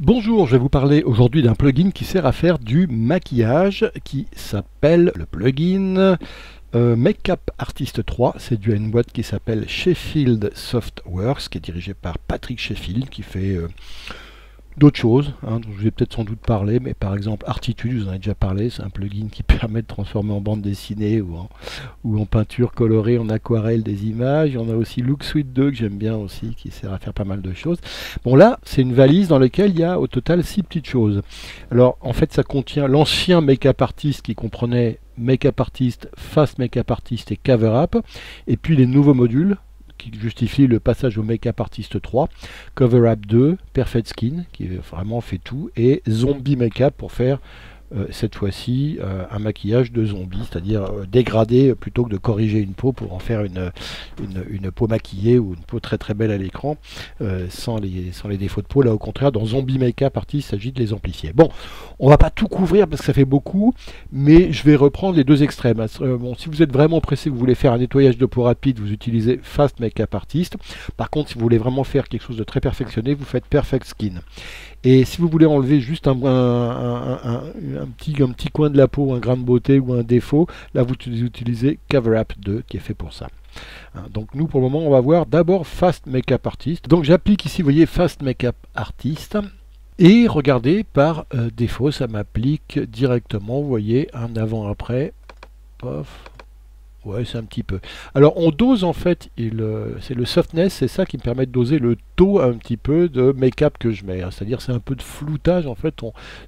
Bonjour, je vais vous parler aujourd'hui d'un plugin qui sert à faire du maquillage qui s'appelle le plugin Makeup Artist 3. C'est dû à une boîte qui s'appelle Sheffield Softworks, qui est dirigée par Patrick Sheffield, qui fait d'autres choses, dont je vais peut-être sans doute parler, mais par exemple Artitude, je vous en ai déjà parlé, c'est un plugin qui permet de transformer en bande dessinée ou en peinture colorée, en aquarelle des images. On a aussi Look Suite 2 que j'aime bien aussi, qui sert à faire pas mal de choses. Bon là, c'est une valise dans laquelle il y a au total 6 petites choses. Alors en fait, ça contient l'ancien Makeup Artist qui comprenait Makeup Artist, Fast Makeup Artist et Cover Up, et puis les nouveaux modules qui justifie le passage au Makeup Artist 3, Cover Up 2, Perfect Skin, qui vraiment fait tout, et Zombie Makeup pour faire cette fois-ci un maquillage de zombie, c'est-à-dire dégrader plutôt que de corriger une peau pour en faire une peau maquillée ou une peau très très belle à l'écran, sans les défauts de peau. Là au contraire, dans Zombie Makeup Artist, il s'agit de les amplifier. Bon, on va pas tout couvrir parce que ça fait beaucoup, mais je vais reprendre les deux extrêmes. Bon, si vous êtes vraiment pressé, vous voulez faire un nettoyage de peau rapide, vous utilisez Fast Makeup Artist. Par contre, si vous voulez vraiment faire quelque chose de très perfectionné, vous faites Perfect Skin. Et si vous voulez enlever juste un petit coin de la peau, un grain de beauté ou un défaut, là vous utilisez Cover Up 2 qui est fait pour ça. Donc nous pour le moment on va voir d'abord Fast Makeup Artist. Donc j'applique ici, vous voyez, Fast Makeup Artist. Et regardez, par défaut ça m'applique directement, vous voyez, un avant-après. Pof. Ouais, c'est un petit peu. Alors, on dose en fait, c'est le softness, c'est ça qui me permet de doser le taux un petit peu de make-up que je mets. C'est-à-dire, c'est un peu de floutage en fait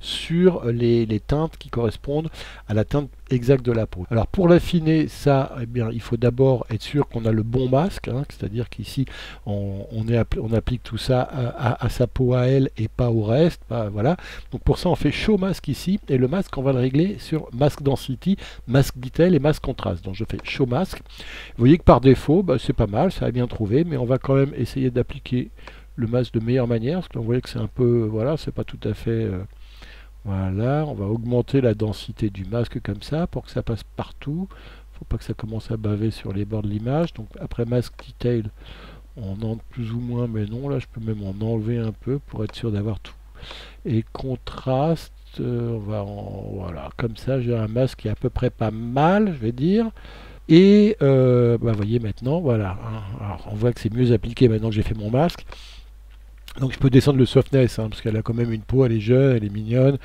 sur les teintes qui correspondent à la teinte exacte de la peau. Alors, pour l'affiner, ça, eh bien, il faut d'abord être sûr qu'on a le bon masque, c'est-à-dire qu'ici, on applique tout ça à sa peau à elle et pas au reste. Voilà. Donc, pour ça, on fait Show Mask ici, et le masque, on va le régler sur Mask Density, Mask Detail et Mask Contrast. Donc, je fais Show Mask. Vous voyez que par défaut, c'est pas mal, ça a bien trouvé, mais on va quand même essayer d'appliquer le masque de meilleure manière, parce que vous voyez que c'est un peu, voilà, c'est pas tout à fait, voilà, on va augmenter la densité du masque comme ça, pour que ça passe partout. Faut pas que ça commence à baver sur les bords de l'image. Donc après Mask Detail, on entre plus ou moins, mais non, là je peux même en enlever un peu pour être sûr d'avoir tout. Et contraste, voilà, comme ça j'ai un masque qui est à peu près pas mal, je vais dire. Et vous voyez maintenant, voilà, alors, on voit que c'est mieux appliqué maintenant que j'ai fait mon masque. Donc je peux descendre le softness, parce qu'elle a quand même une peau, elle est jeune, elle est mignonne,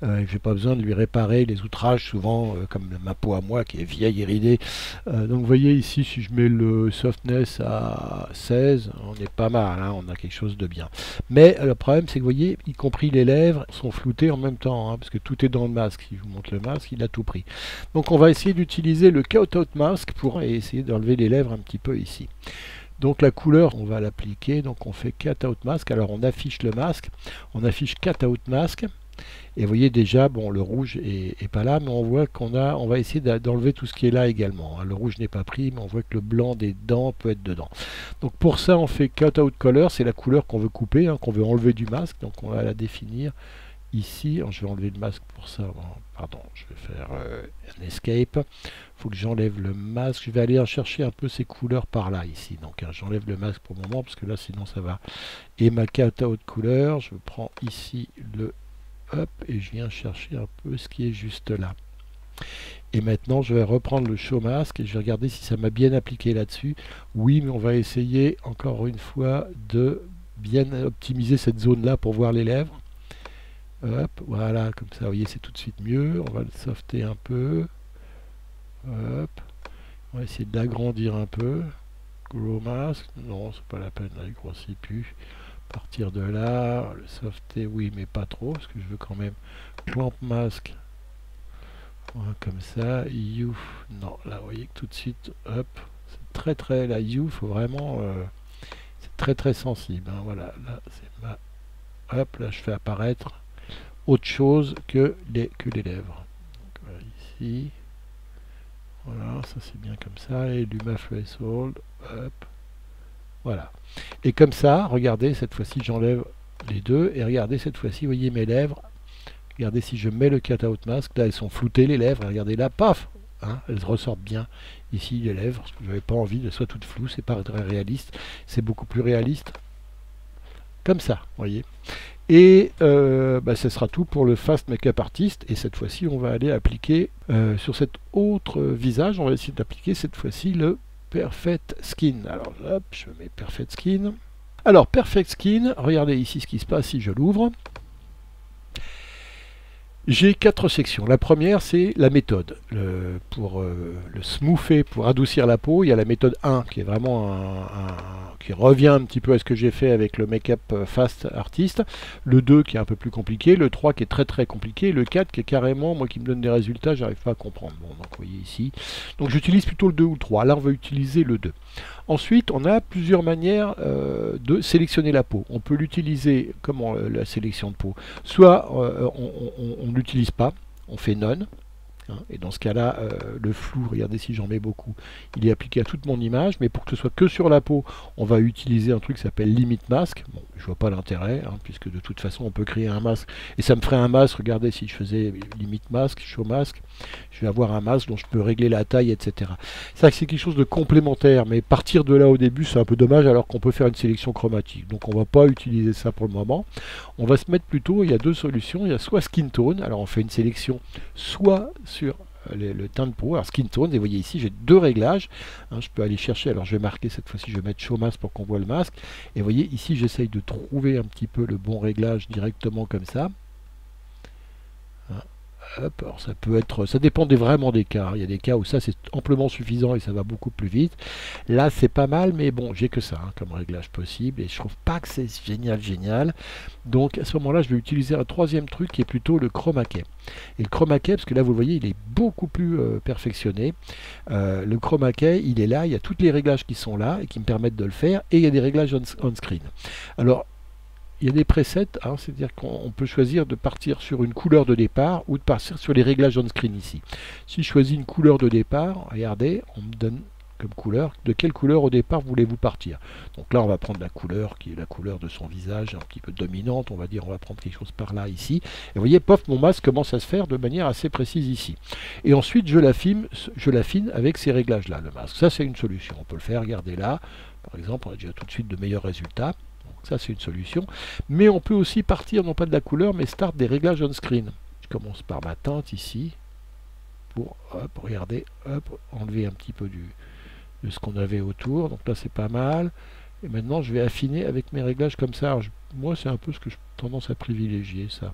et j'ai pas besoin de lui réparer les outrages, souvent, comme ma peau à moi qui est vieille et ridée. Donc vous voyez ici, si je mets le softness à 16, on est pas mal, on a quelque chose de bien. Mais le problème, c'est que vous voyez, y compris les lèvres sont floutées en même temps, parce que tout est dans le masque. Si je vous montre le masque, il a tout pris. Donc on va essayer d'utiliser le Cut Out Mask pour essayer d'enlever les lèvres un petit peu ici. Donc la couleur, on va l'appliquer, donc on fait Cut Out Mask, alors on affiche le masque, on affiche Cut Out Mask, et vous voyez déjà, bon, le rouge est pas là, mais on voit on va essayer d'enlever tout ce qui est là également. Le rouge n'est pas pris, mais on voit que le blanc des dents peut être dedans. Donc pour ça, on fait Cut Out Color, c'est la couleur qu'on veut couper, qu'on veut enlever du masque, donc on va la définir ici. Alors, je vais enlever le masque pour ça. Pardon, je vais faire un escape. Il faut que j'enlève le masque. Je vais aller chercher un peu ces couleurs par là, ici. Donc, j'enlève le masque pour le moment, parce que là, sinon, ça va. Et ma carte à haute couleur, je prends ici le up et je viens chercher un peu ce qui est juste là. Et maintenant, je vais reprendre le show mask et je vais regarder si ça m'a bien appliqué là-dessus. Oui, mais on va essayer encore une fois de bien optimiser cette zone-là pour voir les lèvres. Hop, voilà, comme ça, vous voyez, c'est tout de suite mieux. On va le softer un peu. Hop. On va essayer d'agrandir un peu. Grow mask. Non, c'est pas la peine, là, il grossit plus. Partir de là, le softer, oui, mais pas trop, parce que je veux quand même clamp mask. Voilà, comme ça. You, non, là, vous voyez que tout de suite, hop, c'est très très, la you, faut vraiment, c'est très très sensible. Voilà, là, c'est ma, hop, là, je fais apparaître autre chose que les lèvres. Donc, voilà, ici, voilà, ça c'est bien comme ça, et Luma Threshold, hop, voilà. Et comme ça, regardez, cette fois-ci j'enlève les deux, et regardez cette fois-ci, vous voyez mes lèvres, regardez si je mets le Cut Out Mask, là elles sont floutées les lèvres, et regardez là, paf, elles ressortent bien ici les lèvres, parce que je n'avais pas envie qu'elles soient toutes floues, c'est pas très réaliste, c'est beaucoup plus réaliste, comme ça, vous voyez. Et ce sera tout pour le Fast Makeup Artist. Et cette fois-ci, on va aller appliquer sur cet autre visage, on va essayer d'appliquer cette fois-ci le Perfect Skin. Alors hop, je mets Perfect Skin. Alors Perfect Skin, regardez ici ce qui se passe si je l'ouvre. J'ai 4 sections. La première, c'est la méthode. Pour le smoother, pour adoucir la peau, il y a la méthode 1 qui est vraiment qui revient un petit peu à ce que j'ai fait avec le Make-up Fast Artist. Le 2 qui est un peu plus compliqué. Le 3 qui est très très compliqué. Le 4 qui est carrément, moi qui me donne des résultats, j'arrive pas à comprendre. Bon, donc vous voyez ici. Donc j'utilise plutôt le 2 ou le 3. Là, on va utiliser le 2. Ensuite, on a plusieurs manières de sélectionner la peau. On peut l'utiliser comme la sélection de peau. Soit on ne l'utilise pas, on fait none. Et dans ce cas-là, le flou, regardez si j'en mets beaucoup, il est appliqué à toute mon image, mais pour que ce soit que sur la peau, on va utiliser un truc qui s'appelle Limit Mask. Bon, je vois pas l'intérêt, puisque de toute façon, on peut créer un masque, et ça me ferait un masque, regardez, si je faisais Limit Mask, Show Mask, je vais avoir un masque dont je peux régler la taille, etc. C'est vrai que c'est quelque chose de complémentaire, mais partir de là au début, c'est un peu dommage, alors qu'on peut faire une sélection chromatique. Donc on va pas utiliser ça pour le moment. On va se mettre plutôt, il y a deux solutions, il y a soit Skin Tone, alors on fait une sélection soit sur le teint de peau, alors Skin Tone, et vous voyez ici j'ai deux réglages, je peux aller chercher, alors je vais marquer cette fois-ci, je vais mettre Show Mask pour qu'on voit le masque, et vous voyez ici j'essaye de trouver un petit peu le bon réglage directement comme ça. Hop, alors ça peut être, ça dépend vraiment des cas. Il y a des cas où ça c'est amplement suffisant et ça va beaucoup plus vite. Là c'est pas mal, mais bon, j'ai que ça comme réglage possible et je trouve pas que c'est génial. Donc à ce moment-là, je vais utiliser un troisième truc qui est plutôt le chroma key. Et le chroma key, parce que là vous le voyez, il est beaucoup plus perfectionné. Le chroma key, il est là, il y a tous les réglages qui sont là et qui me permettent de le faire, et il y a des réglages on screen. Alors il y a des presets, c'est-à-dire qu'on peut choisir de partir sur une couleur de départ ou de partir sur les réglages on-screen ici. Si je choisis une couleur de départ, regardez, on me donne comme couleur, de quelle couleur au départ voulez-vous partir. Donc là, on va prendre la couleur qui est la couleur de son visage, un petit peu dominante, on va dire, on va prendre quelque chose par là, ici. Et vous voyez, pof, mon masque commence à se faire de manière assez précise ici. Et ensuite, je l'affine avec ces réglages-là, le masque. Ça, c'est une solution. On peut le faire, regardez là. Par exemple, on a déjà tout de suite de meilleurs résultats. Ça c'est une solution, mais on peut aussi partir non pas de la couleur mais start des réglages on screen. Je commence par ma teinte ici pour regardez, enlever un petit peu de ce qu'on avait autour. Donc là c'est pas mal, et maintenant je vais affiner avec mes réglages comme ça. Alors, moi c'est un peu ce que j'ai tendance à privilégier, ça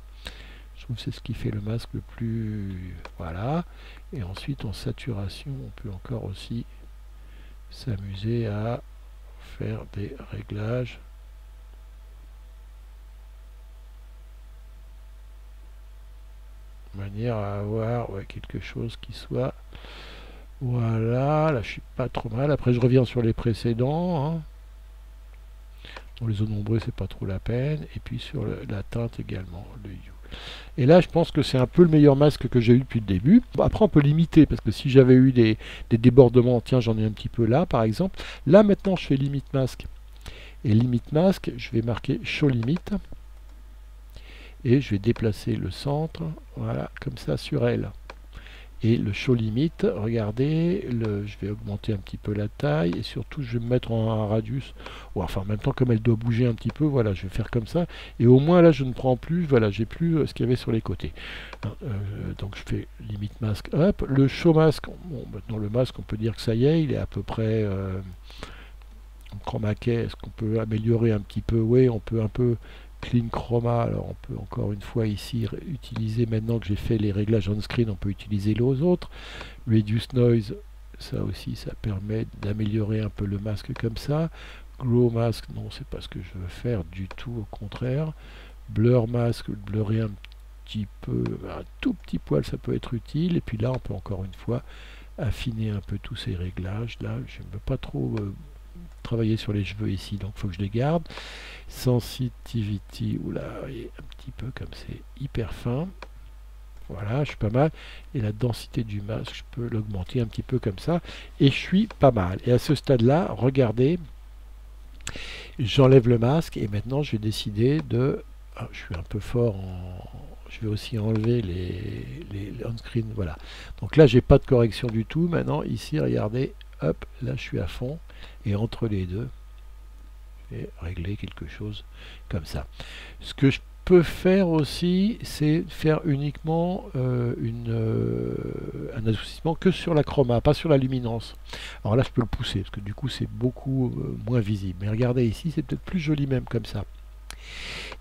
je trouve que c'est ce qui fait le masque le plus, voilà. Et ensuite en saturation on peut encore aussi s'amuser à faire des réglages manière à avoir quelque chose qui soit, voilà, là je suis pas trop mal. Après je reviens sur les précédents, dans les zones ombrées c'est pas trop la peine, et puis sur la teinte également, le hue. Et là je pense que c'est un peu le meilleur masque que j'ai eu depuis le début. Après on peut limiter, parce que si j'avais eu des débordements, tiens j'en ai un petit peu là par exemple, là maintenant je fais Limit Mask, et Limit Mask je vais marquer Show Limit, et je vais déplacer le centre, voilà, comme ça sur elle. Et le Show Limit, regardez, je vais augmenter un petit peu la taille, et surtout je vais me mettre en un radius, enfin en même temps comme elle doit bouger un petit peu, voilà, je vais faire comme ça, et au moins là je ne prends plus, voilà, j'ai plus ce qu'il y avait sur les côtés. Donc je fais Limit Mask, hop, le Show Mask, bon, maintenant le masque on peut dire que ça y est, il est à peu près en chroma key. Est-ce qu'on peut améliorer un petit peu? Oui, on peut un peu Clean Chroma, alors on peut encore une fois ici utiliser, maintenant que j'ai fait les réglages on screen, on peut utiliser les autres. Reduce Noise, ça aussi ça permet d'améliorer un peu le masque comme ça. Glow Mask, non c'est pas ce que je veux faire du tout, au contraire. Blur Mask, blurrer un petit peu, un tout petit poil ça peut être utile, et puis là on peut encore une fois affiner un peu tous ces réglages. Là je ne veux pas trop travailler sur les cheveux ici, donc il faut que je les garde. Sensitivity, oula, un petit peu comme c'est hyper fin, voilà, je suis pas mal. Et la densité du masque, je peux l'augmenter un petit peu comme ça, et je suis pas mal. Et à ce stade là, regardez, j'enlève le masque, et maintenant je vais décider de, je suis un peu fort je vais aussi enlever les on-screen, voilà. Donc là j'ai pas de correction du tout. Maintenant ici regardez, hop, là je suis à fond, et entre les deux je vais régler quelque chose comme ça. Ce que je peux faire aussi, c'est faire uniquement un adoucissement que sur la chroma, pas sur la luminance. Alors là, je peux le pousser, parce que du coup, c'est beaucoup moins visible. Mais regardez ici, c'est peut-être plus joli même comme ça.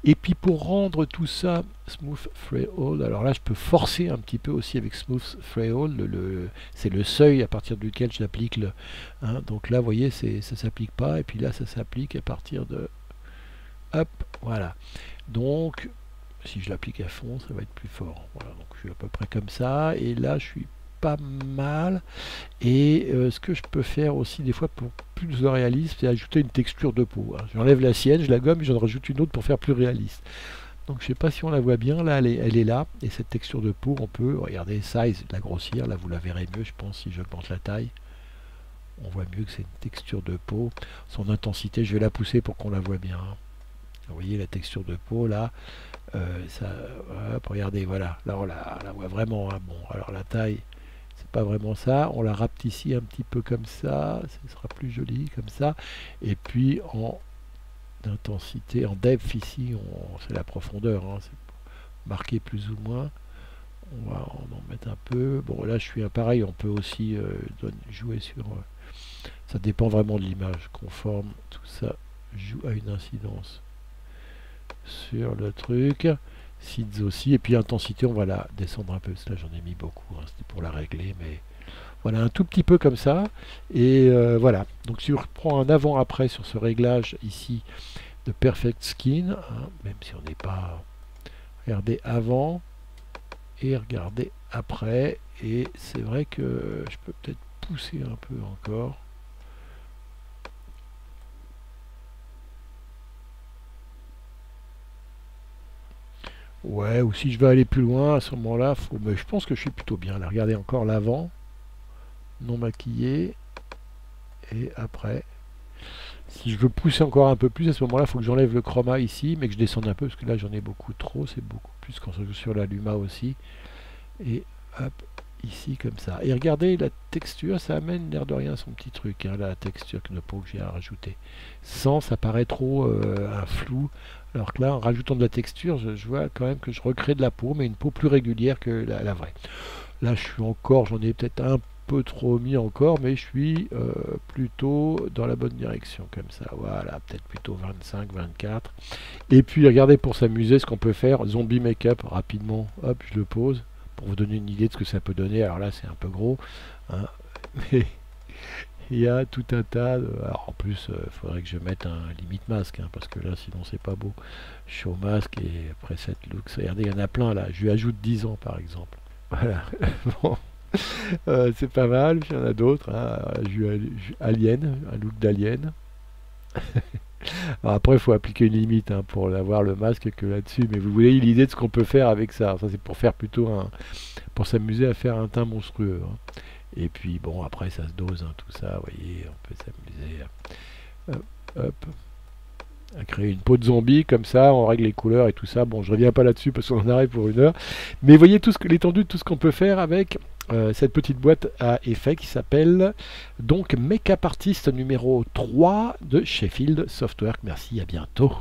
Et puis pour rendre tout ça Smooth Threshold, alors là je peux forcer un petit peu aussi avec Smooth Threshold, c'est le seuil à partir duquel j'applique le... Hein, donc là vous voyez, ça s'applique pas, et puis là ça s'applique à partir de... Hop, voilà. Donc si je l'applique à fond, ça va être plus fort. Voilà, donc je suis à peu près comme ça, et là je suis pas mal. Et ce que je peux faire aussi des fois pour plus de réalisme, c'est ajouter une texture de peau. Hein. J'enlève la sienne, je la gomme et j'en rajoute une autre pour faire plus réaliste. Donc je sais pas si on la voit bien, là elle est là, et cette texture de peau, on peut, regardez, size, la grossir, là vous la verrez mieux je pense si j'augmente la taille. On voit mieux que c'est une texture de peau. Son intensité, je vais la pousser pour qu'on la voit bien. Vous voyez la texture de peau là, ça, hop, regardez, voilà, là on la voit vraiment. Hein. Bon, alors la taille, c'est pas vraiment ça, on la rapetissit un petit peu comme ça, ce sera plus joli comme ça, et puis en intensité, en depth ici, c'est la profondeur, hein, c'est marqué plus ou moins, on va en mettre un peu, bon là je suis pareil, on peut aussi jouer sur, ça dépend vraiment de l'image, conforme, tout ça joue à une incidence sur le truc, seeds aussi, et puis intensité on va la descendre un peu, parce que là j'en ai mis beaucoup, hein, c'était pour la régler, mais voilà, un tout petit peu comme ça, et voilà, donc si on reprend un avant-après sur ce réglage ici de Perfect Skin, hein, même si on n'est pas, regardez avant, et regardez après, et c'est vrai que je peux peut-être pousser un peu encore. Ouais, ou si je veux aller plus loin, à ce moment-là, mais je pense que je suis plutôt bien. Là, regardez encore l'avant, non maquillé, et après. Si je veux pousser encore un peu plus, à ce moment-là, il faut que j'enlève le chroma ici, mais que je descende un peu, parce que là, j'en ai beaucoup trop. C'est beaucoup plus quand je joue sur la Luma aussi. Et hop, ici, comme ça. Et regardez, la texture, ça amène l'air de rien son petit truc, hein, la texture de peau que j'ai à rajouter. Sans, ça paraît trop un flou. Alors que là, en rajoutant de la texture, je vois quand même que je recrée de la peau, mais une peau plus régulière que la vraie. Là, je suis encore, j'en ai peut-être un peu trop mis encore, mais je suis plutôt dans la bonne direction, comme ça. Voilà, peut-être plutôt 25, 24. Et puis, regardez, pour s'amuser, ce qu'on peut faire, zombie make-up, rapidement, hop, je le pose, pour vous donner une idée de ce que ça peut donner. Alors là, c'est un peu gros, hein, mais... Il y a tout un tas de... Alors en plus, il faudrait que je mette un limite masque, hein, parce que là, sinon, c'est pas beau. Show masque et preset looks. Regardez, il y en a plein là. Je lui ajoute 10 ans, par exemple. Voilà. Bon. C'est pas mal. Il y en a d'autres. Hein. Alien, un look d'alien. Après, il faut appliquer une limite hein, pour avoir le masque que là-dessus. Mais vous voyez l'idée de ce qu'on peut faire avec ça. Ça, c'est pour faire plutôt un... pour s'amuser à faire un teint monstrueux. Hein. Et puis bon, après ça se dose, hein, tout ça, vous voyez, on peut s'amuser hop, à créer une peau de zombie, comme ça, on règle les couleurs et tout ça. Bon, je reviens pas là-dessus parce qu'on en arrive pour 1 heure. Mais vous voyez l'étendue de tout ce qu'on peut faire avec cette petite boîte à effets qui s'appelle donc Make-up Artist numéro 3 de Sheffield Softworks. Merci, à bientôt.